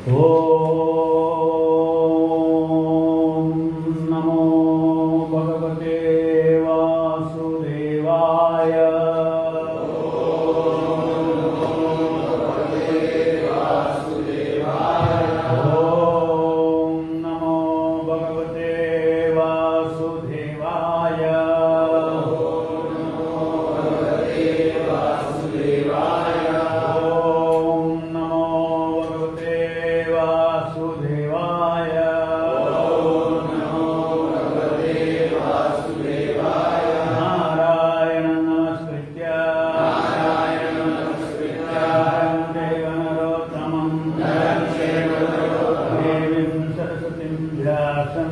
Om Namo Bhagavate Vasudevaya. Om Namo Bhagavate Vasudevaya. Om Namo Bhagavate Vasudevaya. Narayana Namaskritya Naram Deva Narottamam Devim Sarasatim Vyasam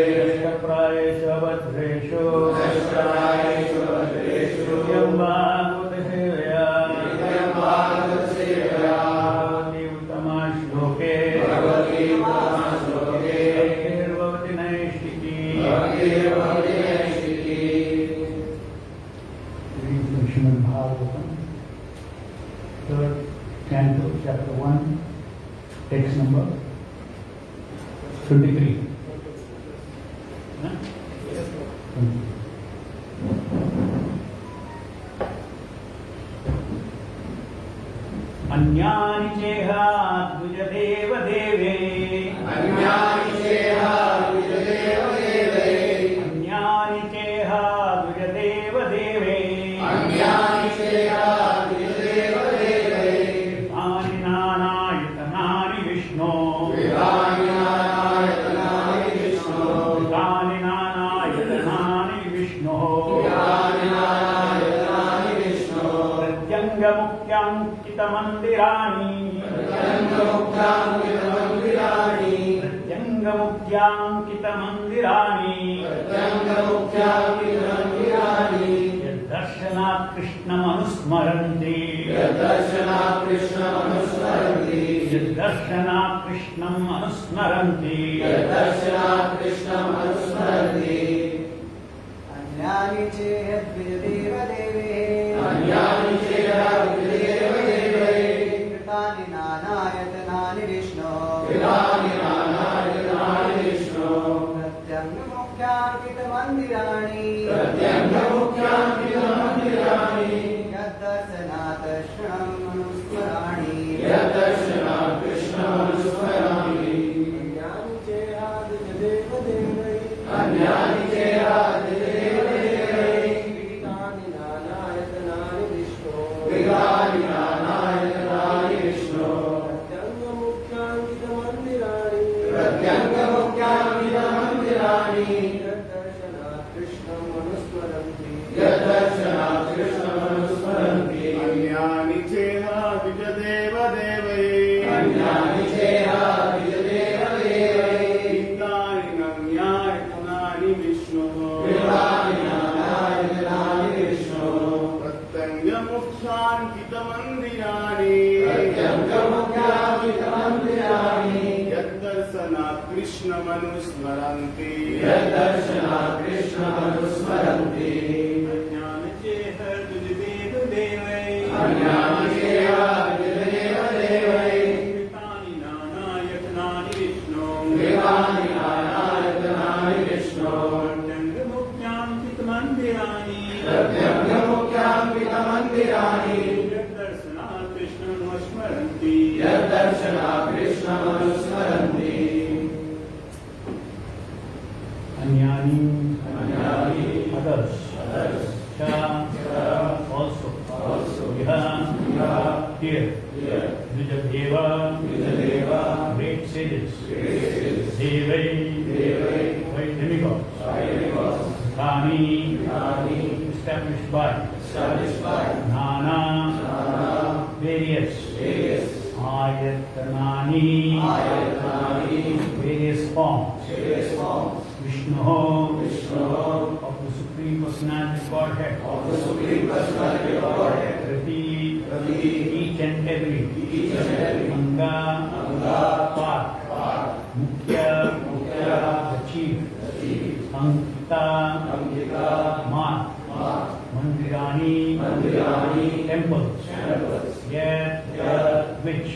Yasya Prayesha Bhadreshu Yam Bhagavate Sevaya Bhagavati Uttama Shloke Bhagavati Naishiki. Reading from Srimad Bhagavatam, 3rd canto, chapter 1, text number 23. Huh? अन्यानि चेह द्विजदेव देवे अन्यानि चेह द्विजदेव देवे तानि नानायतनानि विष्णो तानि नानायतनानि विष्णो प्रत्यङ्गमुख्याङ्कितमन्दिराणि यद्दर्शनात् कृष्णमनुस्मरन्ति अन्यानि चेह द्विजदेव देवे कृतानि नानायतनानि विष्णो प्रत्यङ्गमुख्याङ्कितमन्दिराणि यद्दर्शनात् कृष्णमनुस्मराणि अन्यानि चेह द्विजदेव देवे कृतानि नानायतनानि विष्णो प्रत्यङ्गमुख्याङ्कितमन्दिराणि यद्दर्शनात् कृष्णमनुस्मरन्ति अन्यानि चेह द्विजदेव देवै गीतानि नम्यायतनानि विष्णुः प्रत्यङ्गमुख्याङ्कितमन्दिराणि यद्दर्शनात् कृष्णमनुस्मरन्ति अन्यानि चेह द्विजदेव देवै कृतानि नानायतनानि विष्णो प्रत्यङ्गमुख्याङ्कितमन्दिराणि यद्दर्शनात् कृष्णमनुस्मरन्ति Anyani, others, cha, also, here, Vijadeva, great sages, Devai, great demigods, Rani, established by, Nana, various, Ayatanani, various forms, Vishnu, of the Supreme Personality of Godhead, Rati, each and every, Anga, part, Mukhya, the chief, Ankita, mark, Mandirani, temples, yet which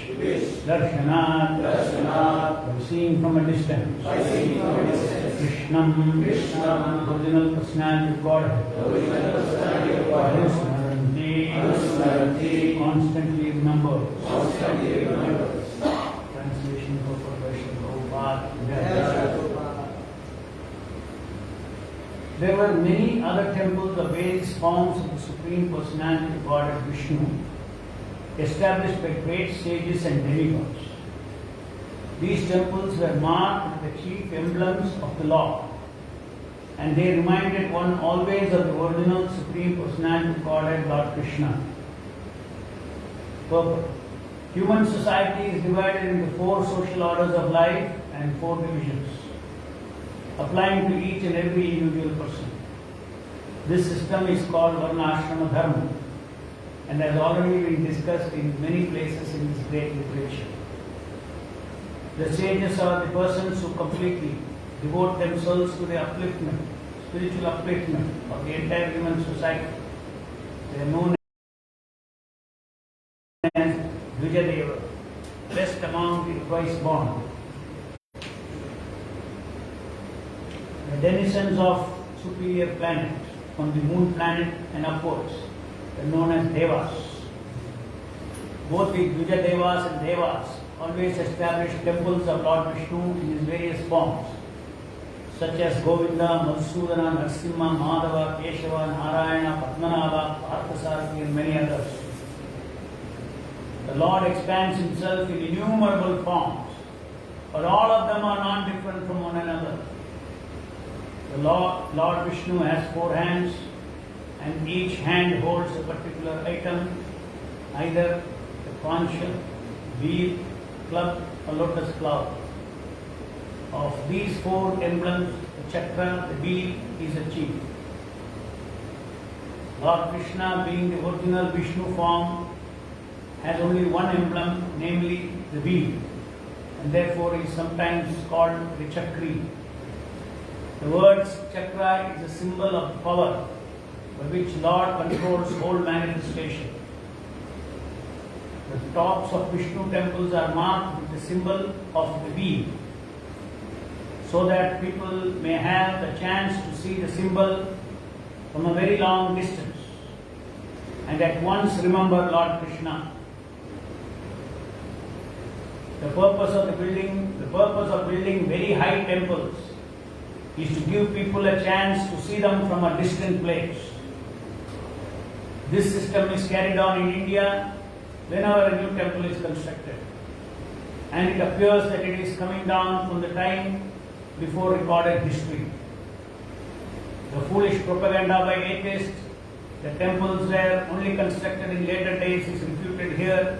darshanat, by seeing from a distance, Krishnam, original personality of Godhead, Anusmaranti, constantly remembered. Translation for Prabhupada. There were many other temples of various forms of the Supreme Personality of Godhead Vishnu, established by great sages and demigods. These temples were marked with the chief emblems of the Lord, and they reminded one always of the original Supreme Personality of Godhead, Lord Krishna. Purpose. Human society is divided into 4 social orders of life and 4 divisions, applying to each and every individual person. This system is called Varnashrama Dharma and has already been discussed in many places in this great literature. The sages are the persons who completely devote themselves to the upliftment, spiritual upliftment of the entire human society. They are known as Vijadeva, best among the twice born. The denizens of superior planet, from the moon planet and upwards, are known as Devas. Both the Vijadevas and Devas always established temples of Lord Vishnu in his various forms, such as Govinda, Madhusudana, Narasimha, Madhava, Keshava, Narayana, Padmanabha, Parthasarathi and many others. The Lord expands himself in innumerable forms, but all of them are not different from one another. The Lord Vishnu has 4 hands, and each hand holds a particular item, either a conch, wheel, club, or lotus flower. Of these 4 emblems, the chakra, the wheel, is a chief. Lord Krishna, being the original Vishnu form, has only one emblem, namely the wheel, and therefore is sometimes called the Chakri. The word chakra is a symbol of power by which Lord controls whole manifestation. The tops of Vishnu temples are marked with the symbol of the wheel, so that people may have the chance to see the symbol from a very long distance and at once remember Lord Krishna. The purpose of building very high temples is to give people a chance to see them from a distant place. This system is carried on in India whenever a new temple is constructed, and it appears that it is coming down from the time before recorded history. The foolish propaganda by atheists that temples were only constructed in later days is refuted here,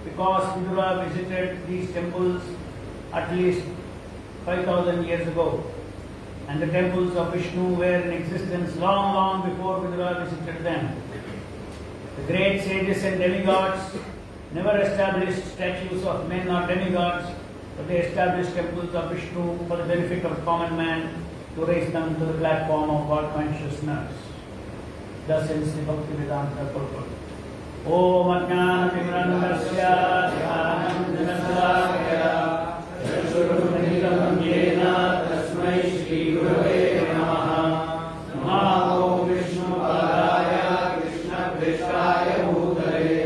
because Vidura visited these temples at least 5,000 years ago, and the temples of Vishnu were in existence long before Vidura visited them. The great sages and demigods never established statues of men or demigods, but they established temples of Vishnu for the benefit of common man, to raise them to the platform of God consciousness. Thus ends the Bhaktivedanta purport. Om Ajnana-Timirandasya Dhyanam-Janasakaya Chakshurumilitam Yena Tasmai Shri Gurave Namaha. Namo Vishnu-padaya Krishna-Prishthaya Bhutale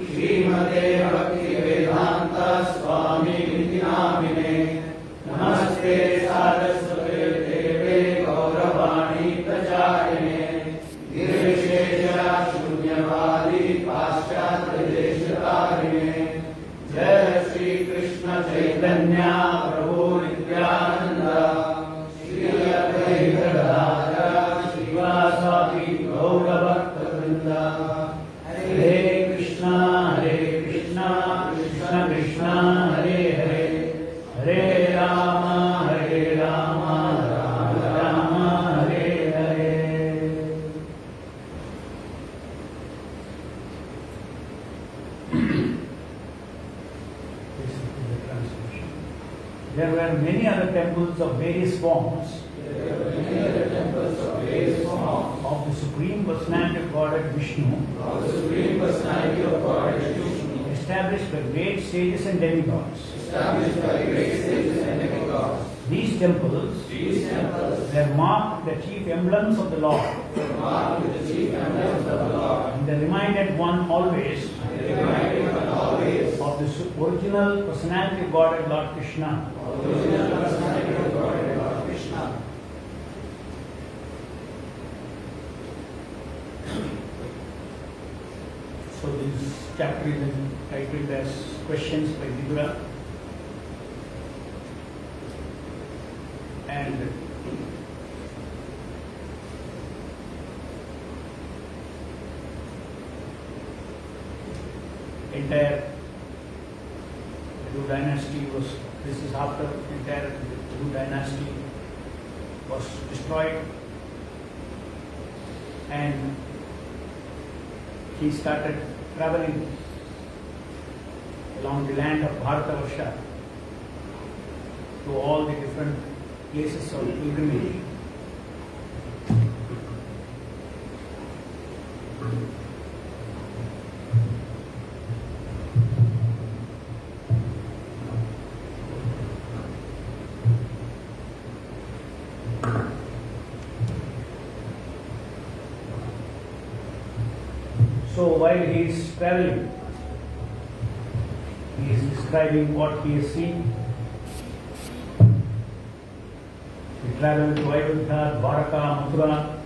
Srimate Bhaktivedanta Swami Niti Namine. Namaste Saraswate Deve Gauravani Pracharine Nirvishesha Shunyavadi Paschatya Deshatarine. Jai Shri Krishna Chaitanya Prabhu Nityananda Shri Advaita Gadadhara Srivasadi Gaura Bhakta Vrinda. Hare Krishna Krishna Krishna Hare Hare, Hare Rama Rama Rama Hare Hare. This is the translation. There were many other temples of various forms of the Supreme Personality of Godhead Vishnu, established by great sages and demigods. established by great sages and demigods. These temples These temples were marked with the chief emblems of the Lord, were marked with the chief emblems of the Lord, and they reminded one always and they reminded one always of the original personality of God and Lord Krishna. of the original personality of God and Lord Krishna. So this chapter is entitled as Questions by Vidura. And entire Madhu dynasty was, this is after entire Madhu dynasty was destroyed, and he started traveling along the land of Bharatavarsha to all the different places of pilgrimage. So while he is traveling, he is describing what he has seen. He traveled to Ayodhya, Dwaraka, Mathura.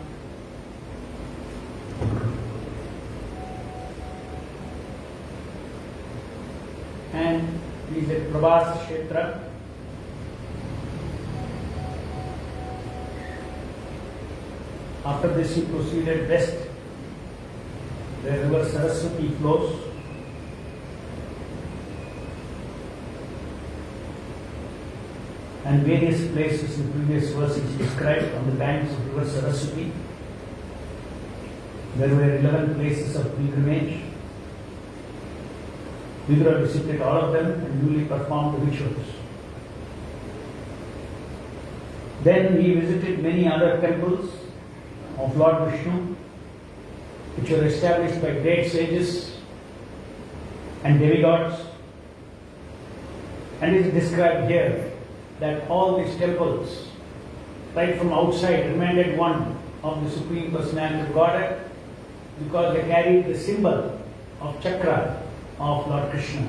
And he is at Prabhas Kshetra. After this, he proceeded west, where river Saraswati flows. And various places in previous verses described on the banks of river Saraswati. There were 11 places of pilgrimage. Vidura visited all of them and duly performed the rituals. Then he visited many other temples of Lord Vishnu, which were established by great sages and demigods. And it is described here that all these temples, right from outside, reminded one of the Supreme Personality of Godhead, because they carried the symbol of chakra of Lord Krishna.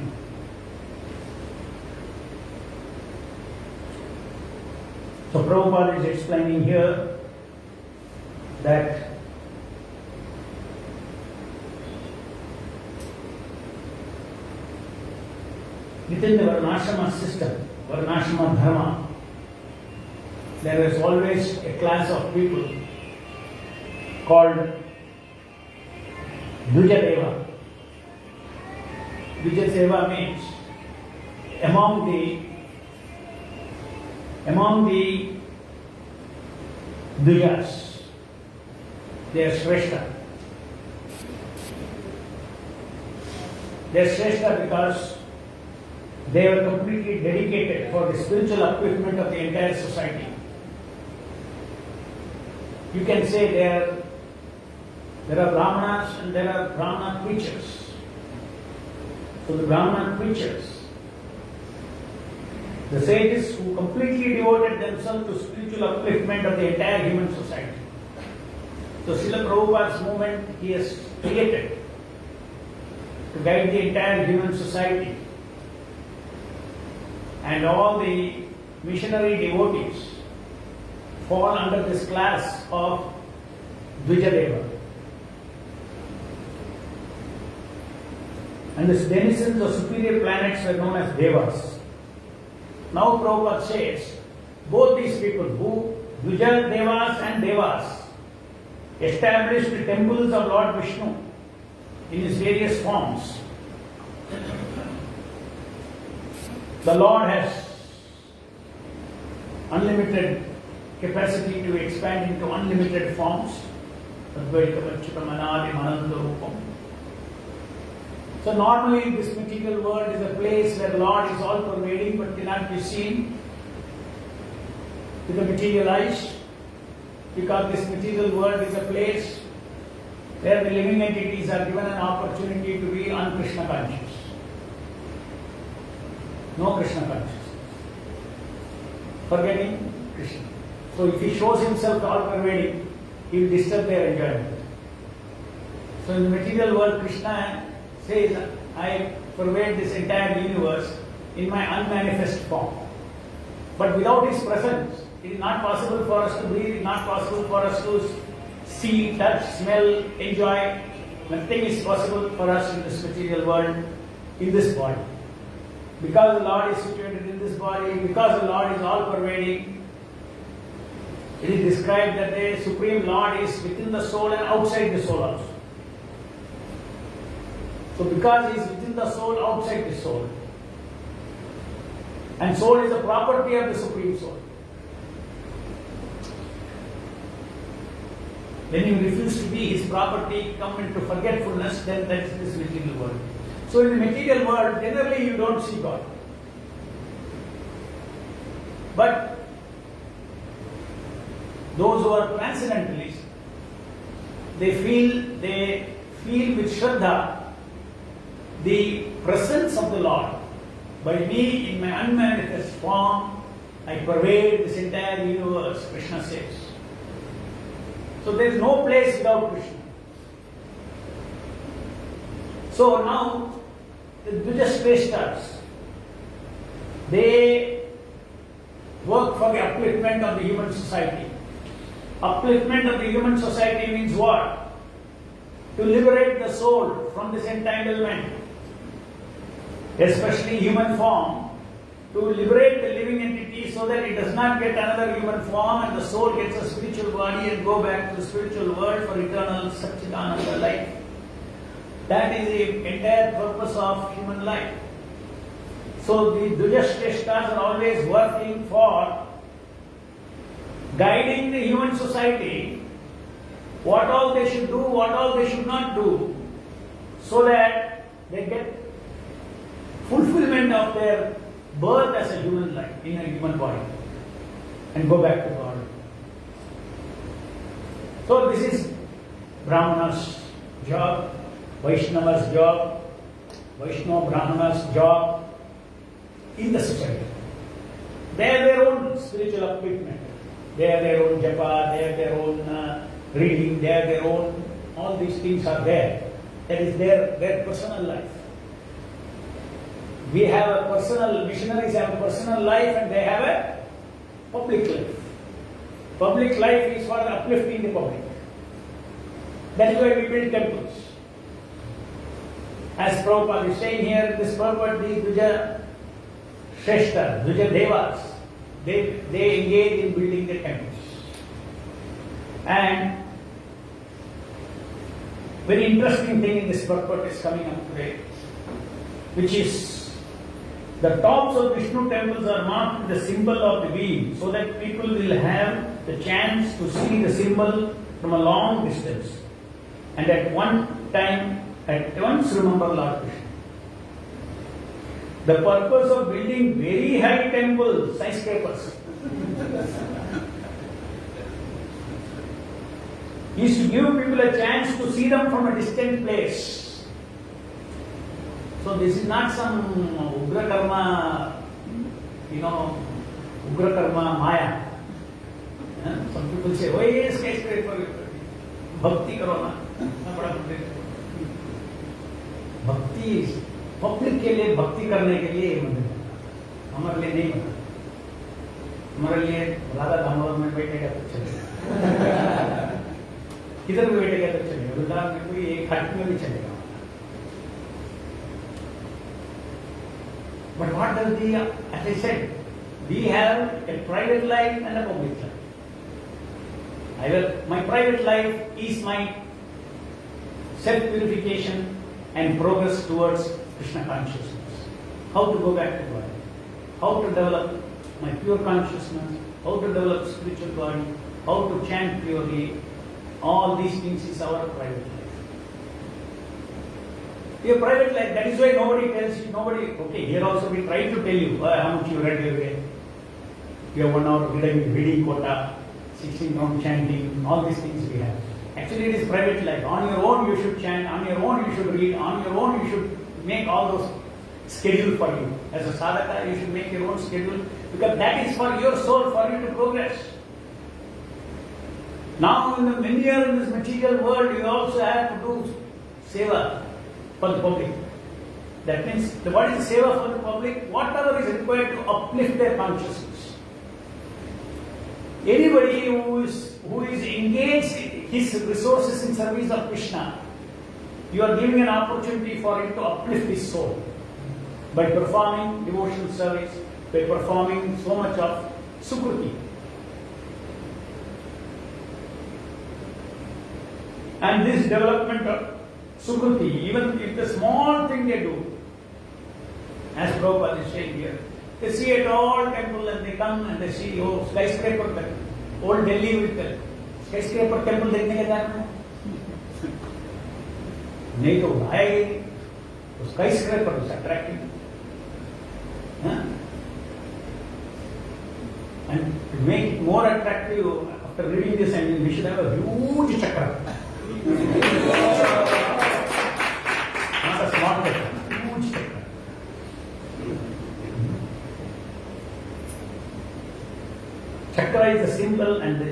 So Prabhupada is explaining here that within the Varnashrama system, Varnashrama Dharma, there is always a class of people called Dvijadeva. Dvijadeva means among the Dvijas, they are Shrestha. They are Shrestha because they were completely dedicated for the spiritual upliftment of the entire society. You can say there are Brahmanas and there are Brahmana preachers. So the Brahmana preachers, the sages who completely devoted themselves to spiritual upliftment of the entire human society. So Srila Prabhupada's movement he has created to guide the entire human society. And all the missionary devotees fall under this class of Dvijadeva. And the denizens of superior planets were known as Devas. Now Prabhupada says, both these people, Dvijadevas and Devas, established the temples of Lord Vishnu in his various forms. The Lord has unlimited capacity to expand into unlimited forms. So normally this material world is a place where Lord is all pervading but cannot be seen with the material eyes, because this material world is a place where the living entities are given an opportunity to be un-Krishna conscious. No Krishna consciousness. Forgetting Krishna. So if he shows himself all pervading, he will disturb their enjoyment. So in the material world, Krishna says, I pervade this entire universe in my unmanifest form. But without his presence, it is not possible for us to breathe, it is not possible for us to see, touch, smell, enjoy. Nothing is possible for us in this material world, in this body. Because the Lord is situated in this body, because the Lord is all pervading, it is described that the Supreme Lord is within the soul and outside the soul also. So because he is within the soul, outside the soul. And soul is a property of the Supreme Soul. When you refuse to be his property, come into forgetfulness, then that is this material world. So in the material world, generally you don't see God. But those who are transcendentalists, they feel with Shraddha the presence of the Lord. By me, in my unmanifest form, I pervade this entire universe, Krishna says. So there is no place without Krishna. So now, the Dvijashreshtas, they work for the upliftment of the human society. Upliftment of the human society means what? To liberate the soul from this entanglement, especially human form, to liberate the living entity so that it does not get another human form and the soul gets a spiritual body and go back to the spiritual world for eternal Satchidananda life. That is the entire purpose of human life. So the Dvijashreshtas are always working for guiding the human society, what all they should do, what all they should not do, so that they get fulfillment of their birth as a human life, in a human body, and go back to God. So this is Brahmana's job, Vaishnava's job, Vaishnava Brahmana's job in the society. They have their own spiritual upliftment. They have their own japa, they have their own reading, they have their own, all these things are there. That is their personal life. We have a personal, missionaries have a personal life and they have a public life. Public life is for uplifting the public. That is why we build temples. As Prabhupada is saying here, this purport, these Dvija Shrestha, Dvija Devas, they engage in building the temples. And very interesting thing in this purport is coming up today, which is the tops of Vishnu temples are marked with the symbol of the beam, so that people will have the chance to see the symbol from a long distance and at once remember Lord Krishna. The purpose of building very high temples, skyscrapers, is to give people a chance to see them from a distant place. So this is not some Ugra Karma, Ugra Karma Maya. Some people say, oh yes, skyscraper, bhakti karo na. Bhakti, public के लिए भक्ति करने के लिए मंदिर हमारे लिए नहीं बना. हमारे लिए राधा दामोदर में बैठेगा तो चलेगा, किधर भी बैठेगा तो चलेगा, वृंदावन में कोई एक हट में भी चलेगा. But what does as I said, we have a private life and a public life. My private life is my self-purification and progress towards Krishna consciousness. How to go back to God. How to develop my pure consciousness. How to develop spiritual body. How to chant purely. All these things is our private life. Your private life, that is why nobody tells you, okay, here also we try to tell you how much you read every day. You have 1 hour reading quota, 16 round chanting, all these things we have. Actually, it is private life. On your own you should chant, on your own you should read, on your own you should make all those schedule for you. As a sadhaka, you should make your own schedule because that is for your soul, for you to progress. Now, when you are in this material world, you also have to do seva for the public. That means, what is seva for the public? Whatever is required to uplift their consciousness. Anybody who is engaged his resources in service of Krishna, you are giving an opportunity for him to uplift his soul by performing devotional service, by performing so much of sukruti. And this development of sukruti, even if the small thing they do, as Prabhupada is saying here, they see a tall temple and they come and they see, oh, skyscraper temple. Old Delhi with the skyscraper temple देखने के जाना है नहीं तो आएगी तो skyscraper is attractive. And to make it more attractive, after reading this, and we should have a huge chakra. Not a small chakra, huge chakra. Chakra is the symbol and the,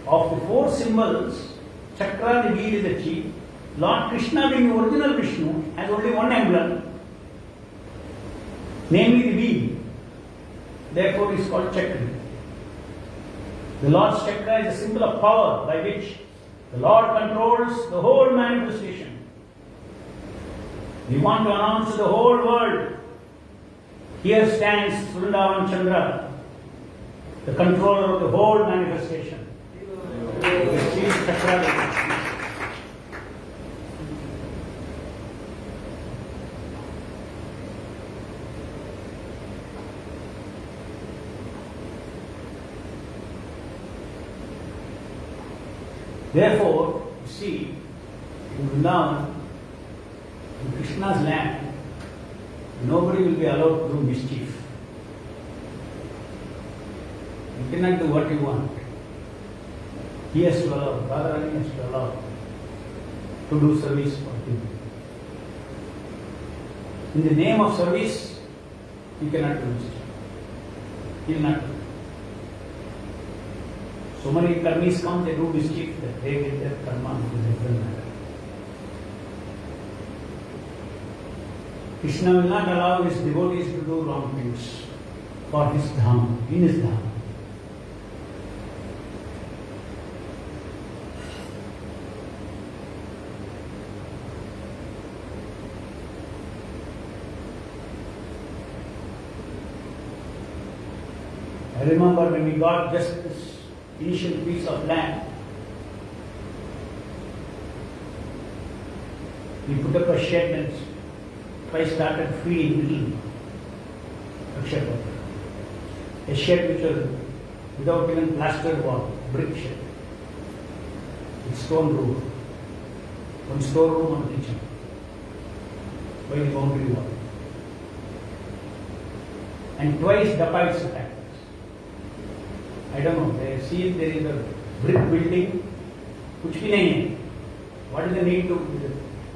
of the four symbols, chakra, the wheel, is the chief. Lord Krishna, being the original Vishnu, has only one emblem, namely the wheel. Therefore, it is called chakra. The Lord's chakra is a symbol of power by which the Lord controls the whole manifestation. We want to announce to the whole world, here stands Vrindavan Chandra, the controller of the whole manifestation. Therefore, you see, in Vrindavan, in Krishna's land, nobody will be allowed to do mischief. You cannot do what you want. He has to allow, Radharani has to allow to do service for him. In the name of service, you cannot do mischief. He will not do. So many karmis come, they do mischief, that they get their karma, it doesn't matter. Krishna will not allow his devotees to do wrong things for his dham, in his dham. I remember when we got just this initial piece of land, we put up a shed and I started feeding little Akshapatra. A shed which was without even plastered wall, brick shed, with stone roof, one storeroom, one kitchen, by the boundary wall. And twice the pipes attacked. I don't know, they see there is a brick building, कुछ भी नहीं है. What is the need to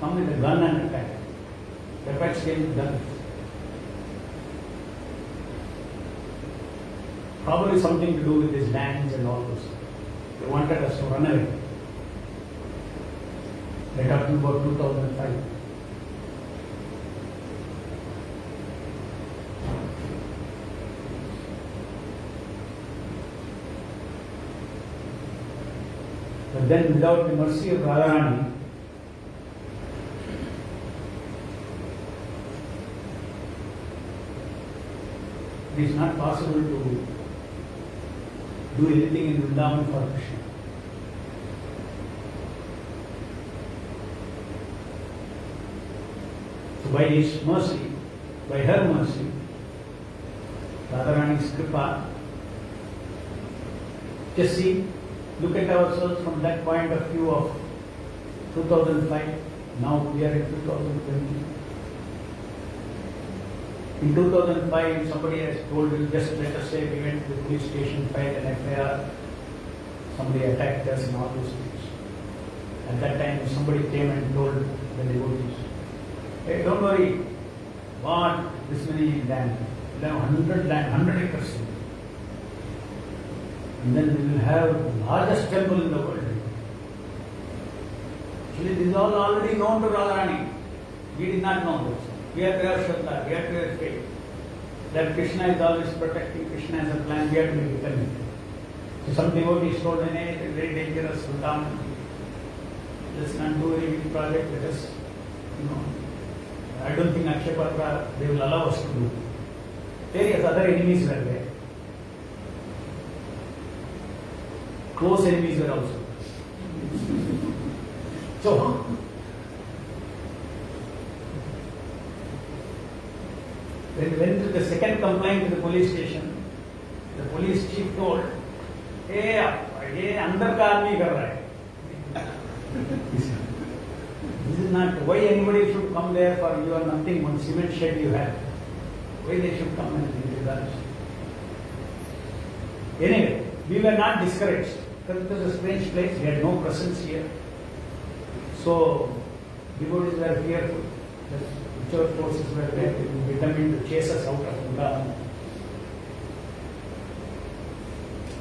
come with a gun and attack? The pipes came with guns. Probably something to do with these lands and all this. They wanted us to run away. They're talking about 2005. But then, without the mercy of Radharani, it is not possible to do anything in Vrindavan for Krishna. So, by His mercy, by her mercy, Radharani's kripa, just see, look at ourselves from that point of view of 2005. Now we are in 2020. In 2005, somebody has told you, just let us say we went to the police station, filed an FIR, somebody attacked us and all those things. At that time, somebody came and told the devotees, hey, don't worry, dam. We'll have 100 acres. And then we will have the largest temple in the world. Actually, this is all already known to Radharani. We did not know this. We have to have Shraddha, we have to have faith. That Krishna is always protecting, Krishna has a plan, we have to be determined. So some devotees told me, it is very dangerous, Vrindavan. Let's not do any big project, let us, I don't think Akshapatra, they will allow us to do. Various other enemies were there. Close enemies were also. So, when we went to the second complaint to the police station, the police chief told, hey, andar ka aadmi kar raha hai. This is not, why anybody should come there for you are nothing, one cement shed you have. Why they should come and do that? Anyway, we were not discouraged because it was a strange place, we had no presence here. So, devotees were fearful that whichever forces were there, they were determined to chase us out of Vrindavan.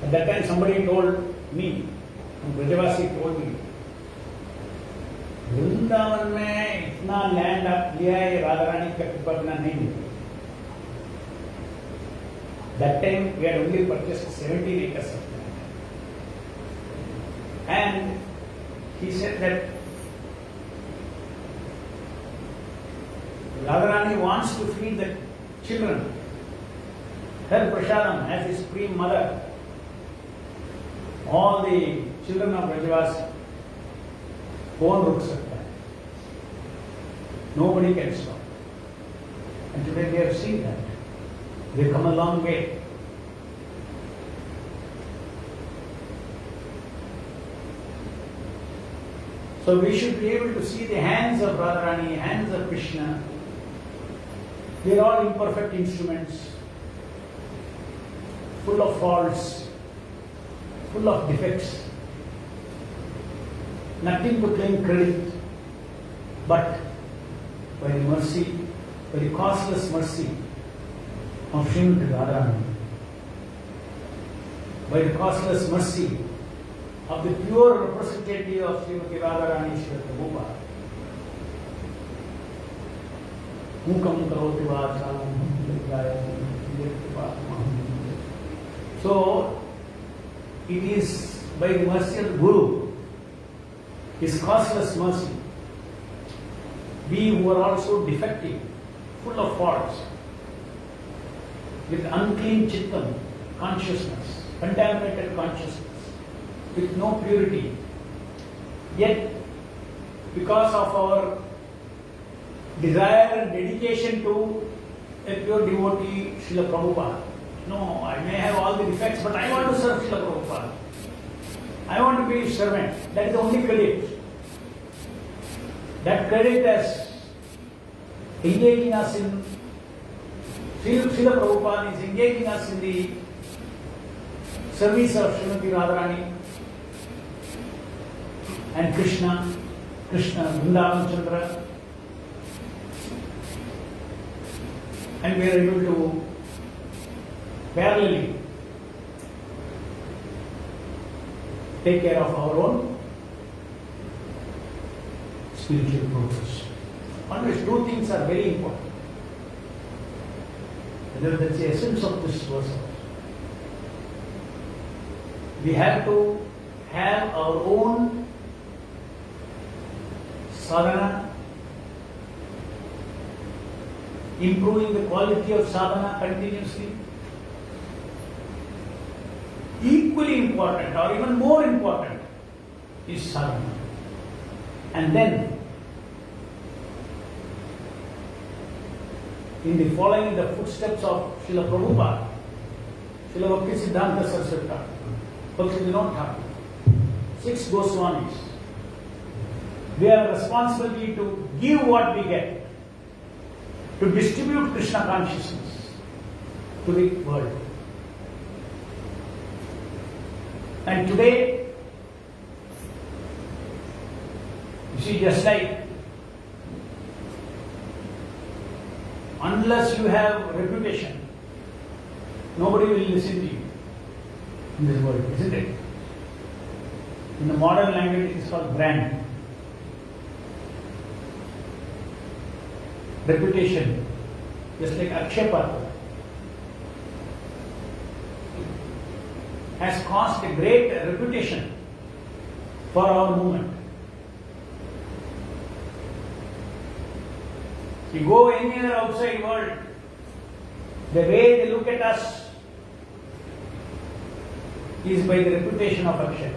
At that time, somebody told me, Brajavasi told me, Vrindavan में इतना land आप लिया है राधा रानी का कृपा बिना नहीं मिला. That time we had only purchased 17 acres of land. And he said that Radharani wants to feed the children. Her prasadam as his supreme mother. All the children of Brajavasi won't ruck sakta hai. Nobody can stop. And today we have seen that. We have come a long way. So we should be able to see the hands of Radharani, hands of Krishna. They are all imperfect instruments, full of faults, full of defects. Nothing to claim credit, but by the mercy, by the causeless mercy of Srimad Radharani, by the causeless mercy of the pure representative of Srimati Radharani Sri Prabhu. Mukam karoti vachalam So, it is by the mercy of the Guru, his causeless mercy, we who are also defective, full of faults, with unclean chittam, consciousness, contaminated consciousness, with no purity, yet because of our desire and dedication to a pure devotee, Srila Prabhupada. No, I may have all the defects, but I want to serve Srila Prabhupada. I want to be his servant. That is the only credit. That credit as engaging us in, Srila Prabhupada is engaging us in the service of Srimati Radharani and Krishna, Vrindavan Chandra, and we are able to parallelly take care of our own spiritual progress. Always two things are very important. That's the essence of this verse. We have to have our own sadhana, improving the quality of sadhana continuously. Equally important or even more important is sadhana. And then, in the following the footsteps of Srila Prabhupada, Srila Bhakti Siddhanta Saraswati Thakur, Bhakti Vinod Thakur, 6 Goswamis, we have a responsibility to give what we get, to distribute Krishna consciousness to the world. And today, you see, just like Unless you have reputation, nobody will listen to you in this world, isn't it? In the modern language, it is called brand. Reputation, just like Akshay Patra, has caused a great reputation for our movement. You go anywhere outside world, the way they look at us is by the reputation of Akshay.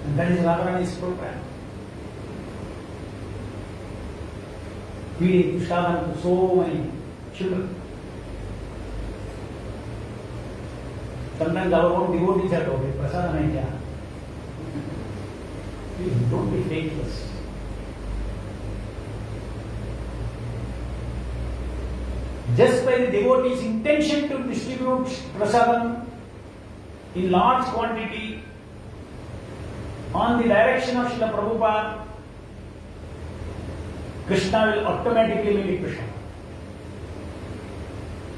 And that is Radharani's program. Feeding Prashadam to so many children. Sometimes our own devotees are told, Prasadam hai kya? Please don't be faithless. Just by the devotee's intention to distribute prasadam in large quantity on the direction of Srila Prabhupada, Krishna will automatically make prasadam.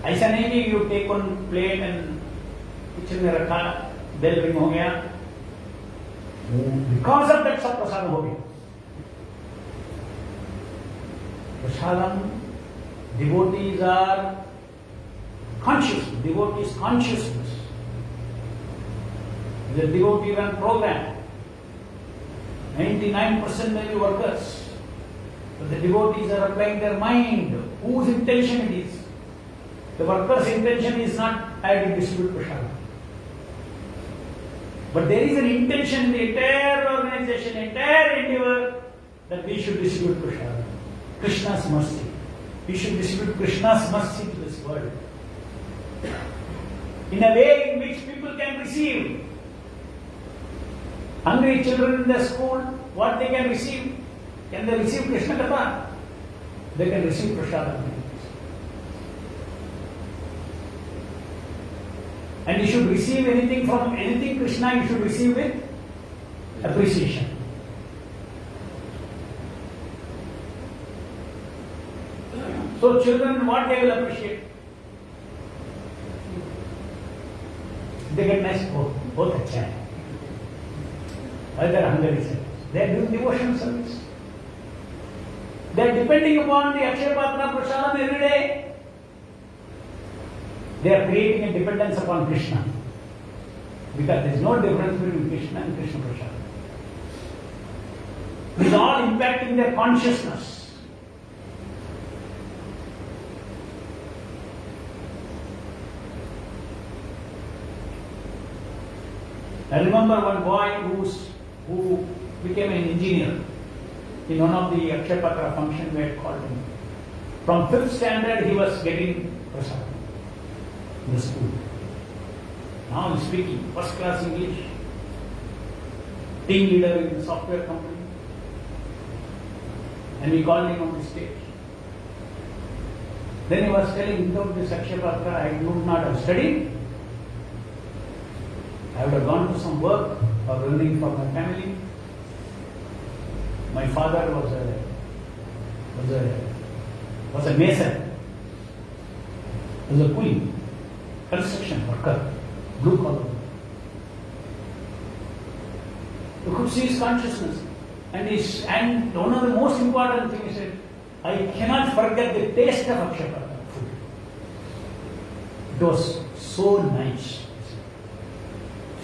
ऐसा नहीं कि you take one plate and kitchen में रखा, bell ring हो गया, because of that सब प्रसाद हो गया. Prasadam, devotees are conscious, devotees' consciousness. The devotee run program. 99% may be workers. But the devotees are applying their mind. Whose intention it is? The worker's intention is not, I will distribute prasad. But there is an intention in the entire organization, entire endeavor, that we should distribute prasad. Krishna's mercy. We should distribute Krishna's mercy to this world. In a way in which people can receive. Hungry children in the school, what they can receive? Can they receive Krishna Katha? They can receive Prashadam. And you should receive anything from anything Krishna, you should receive with appreciation. So children, what they will appreciate? They get nice food. Both अच्छा है. Other hungry service. They are doing devotion service. They are depending upon the Akshay Patra Prasadam every day. They are creating a dependence upon Krishna. Because there is no difference between Krishna and Krishna Prasadam. It is all impacting their consciousness. I remember one boy who became an engineer. In one of the Akshay Patra functions, we had called him. From 5th standard, he was getting prasad in the school. Now he's speaking first class English. Team leader in the software company. And we called him on the stage. Then he was telling, without this Akshay Patra, I would not have studied. I would have gone to some work or earning for my family. My father was a mason, was a coolie, construction worker, blue collar. You could see his consciousness. And one of the most important things, he said, I cannot forget the taste of Akshay Patra food. It was so nice.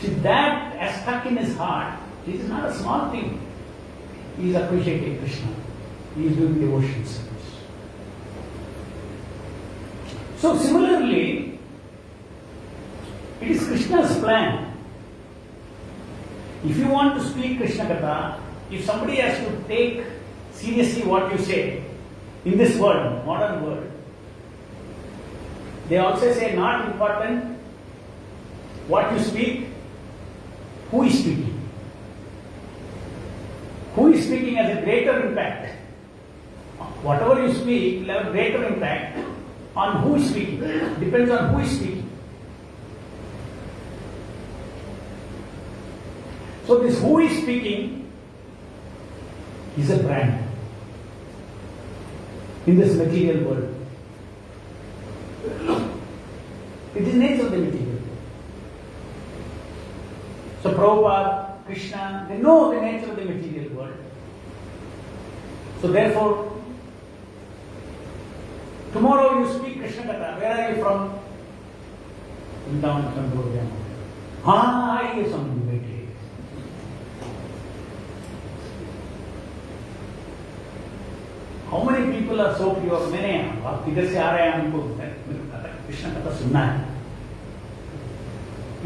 See, that has stuck in his heart. It is not a small thing. He is appreciating Krishna. He is doing devotion service. So similarly, it is Krishna's plan. If you want to speak Krishna Katha, if somebody has to take seriously what you say in this world, modern world, they also say not important what you speak, who is speaking. Who is speaking has a greater impact. Whatever you speak will have a greater impact on who is speaking. Depends on who is speaking. So this who is speaking is a brand. in this material world. It is nature of the material world. So Prabhupada, Krishna, they know the nature of the material world. So therefore, tomorrow you speak Krishna Katha. Where are you from? Vrindavan, Chandrodaya. I hear some debate. How many people are so pure? मैंने आप किधर से आ रहे हैं हमको कृष्ण कथा सुनना है.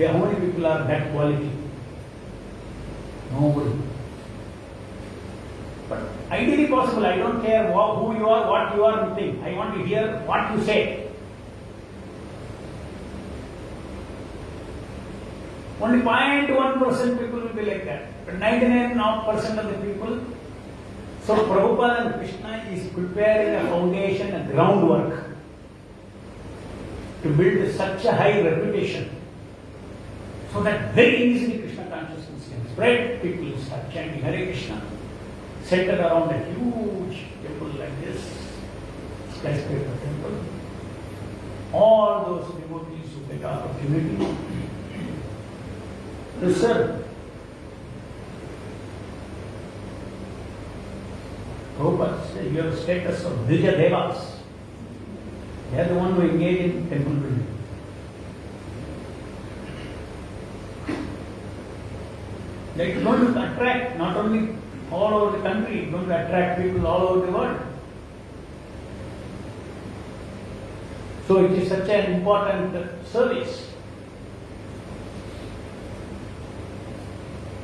How many people are that quality? Nobody. But ideally possible. I don't care who you are, what you are, nothing. I want to hear what you say. Only 0.1% people will be like that. But 99% of the people. So Prabhupada and Krishna is preparing a foundation, a groundwork to build such a high reputation, so that very easily Krishna consciousness can spread. People start chanting Hare Krishna, centered around a huge temple like this, skyscraper temple. All those devotees who get opportunity to serve. Prabhupada said, you have status of Dvija Devas. They are the one who engage in temple building. They are going to attract not only all over the country, going to attract people all over the world. So it is such an important service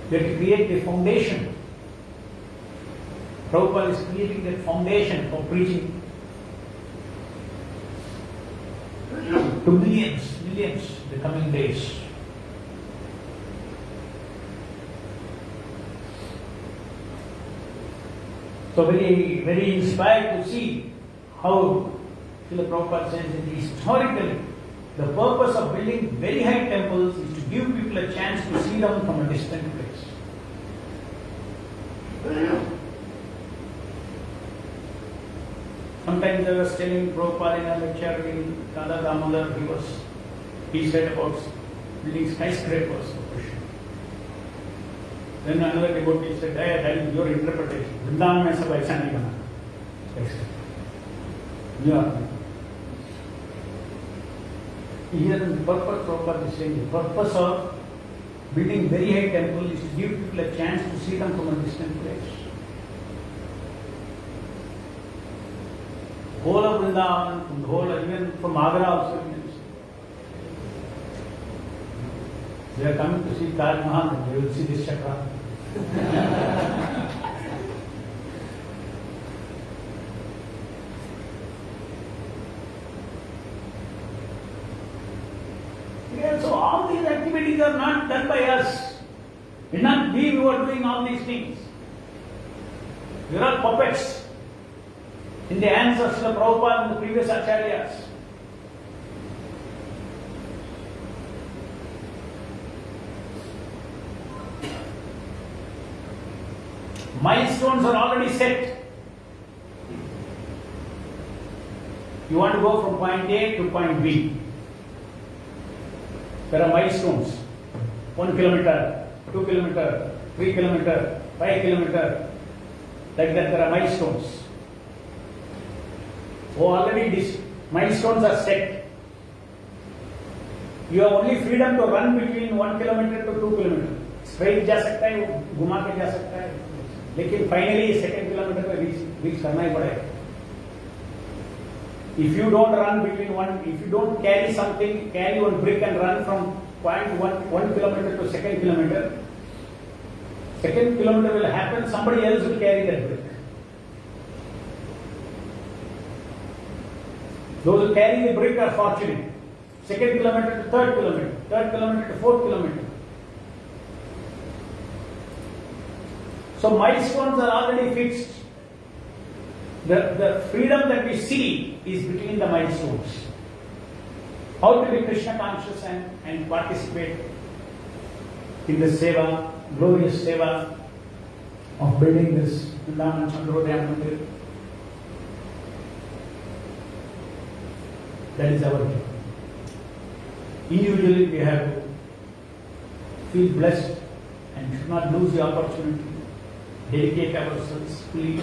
that to create the foundation. Prabhupada is creating that foundation for preaching to millions in the coming days. So very, very inspired to see how Srila Prabhupada says that historically the purpose of building very high temples is to give people a chance to see them from a distant place. Sometimes I was telling Prabhupada in a lecture in Radha Damodar, he said about building skyscrapers. Then another devotee said, hey, that is your interpretation. Vrindavan mein sab aisa nahi bana. Yeah. Here the purpose, Prabhupada is saying, the purpose of building very high temple is to give people a chance to see them from a distant place. Whole of Vrindavan, even from Agra also. They are coming to see Taj Mahal, they will see this chakra. Yeah, so all these activities are not done by us. It's not we who are doing all these things. We are all puppets in the hands of Srila Prabhupada and the previous acharyas. Milestones are already set. You want to go from point A to point B. There are milestones. 1 kilometer, 2 kilometer, 3 kilometer, 5 kilometer. Like that there are milestones. So already these milestones are set. You have only freedom to run between 1 kilometer to 2 kilometer. Straight जा सकता है, घुमा के जा सकता है. लेकिन finally second kilometre पे रीच करना ही पड़ेगा. If you don't run between if you don't carry something, carry one brick and run from point 1 kilometer to second kilometer will happen, somebody else will carry that brick. Those who carry the brick are fortunate. Second kilometer to third kilometer to fourth kilometer. So milestones are already fixed. The freedom that we see is between the milestones. How to be Krishna conscious and participate in the seva, glorious seva of building this Vrindavan Chandrodaya Mandir. That is our job. Individually, we have to feel blessed and should not lose the opportunity, dedicate ourselves fully.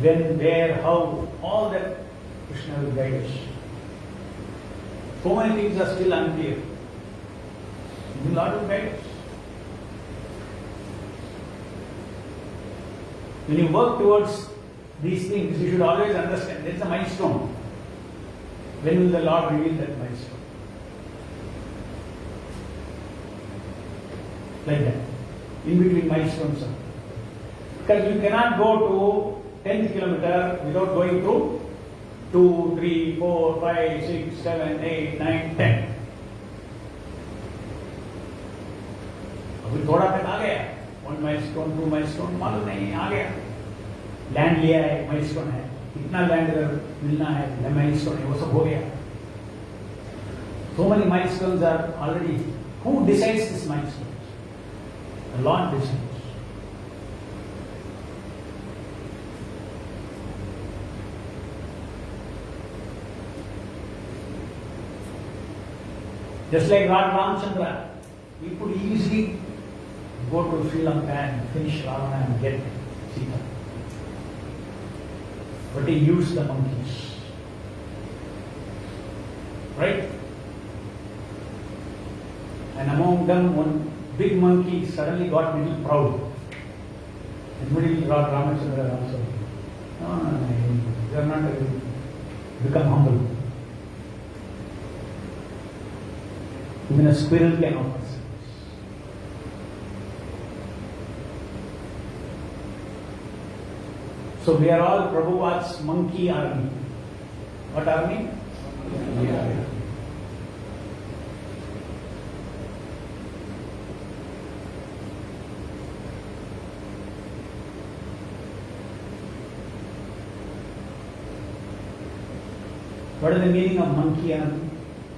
When, where, how, all that Krishna will guide us. So many things are still unclear. The Lord will guide us. When you work towards these things, you should always understand there is a milestone. When will the Lord reveal that milestone? Like that. In between milestones. Because you cannot go to 10th kilometer without going through 2, 3, 4, 5, 6, 7, 8, 9, 10. अभी थोड़ा तक आ गया, 1 milestone, 2 milestone, मालूम नहीं आ गया. Land लिया है, milestone है, कितना लैंड मिलना है, milestone है, वो सब हो गया. So many milestones are already. Who decides these milestones? The Lord decides. Just like Lord Ramchandra, he could easily go to Sri Lanka and finish Ravana and get Sita. But he used the monkeys. Right? And among them, one big monkey suddenly got a little proud. And immediately Lord Ramchandra also, no, you are not going to become humble. Even a squirrel can offer service. So we are all Prabhupada's monkey army. What army? Monkey army. What is the meaning of monkey army?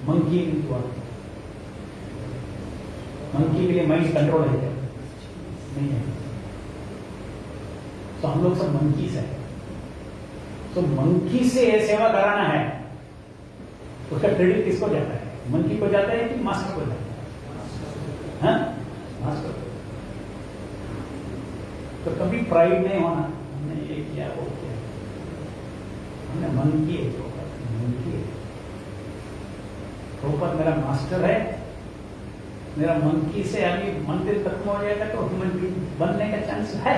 Monkey means what? Monkey के लिए mind control है क्या? नहीं है. तो हम लोग सब मंकीस है. तो मंकी से सेवा कराना है, उसका क्रेडिट किसको जाता है? मंकी को जाता है कि मास्टर को जाता है? हाँ? मास्टर को. तो कभी प्राइड नहीं होना, हमने ये किया वो किया. हमने मंकी है, मंकी है. प्रभुपाद मेरा मास्टर है, मेरा मंकी से अभी मंदिर खत्म हो जाएगा तो ह्यूमन बीइंग बनने का चांस है.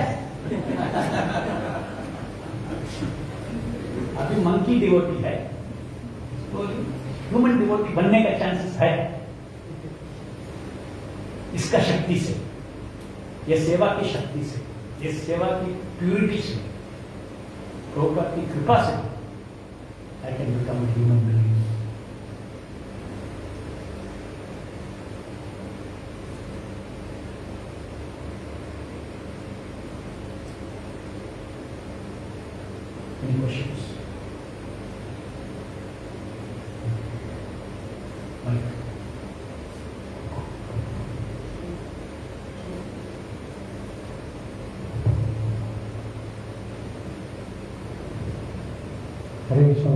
अभी मंकी डिवोटी है तो ह्यूमन डिवोटी बनने का चांसेस है. इसका शक्ति से, ये सेवा की शक्ति से, ये सेवा की प्यूरिटी से, प्रभुपाद की कृपा से I can become a human being. Any questions? Mike. Hare Krishna.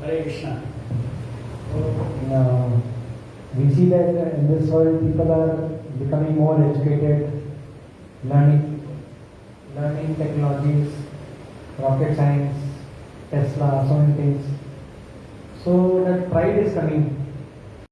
Hare Krishna. We see that in this world people are becoming more educated, learning technologies, rocket science, Tesla, so many things. So that pride is coming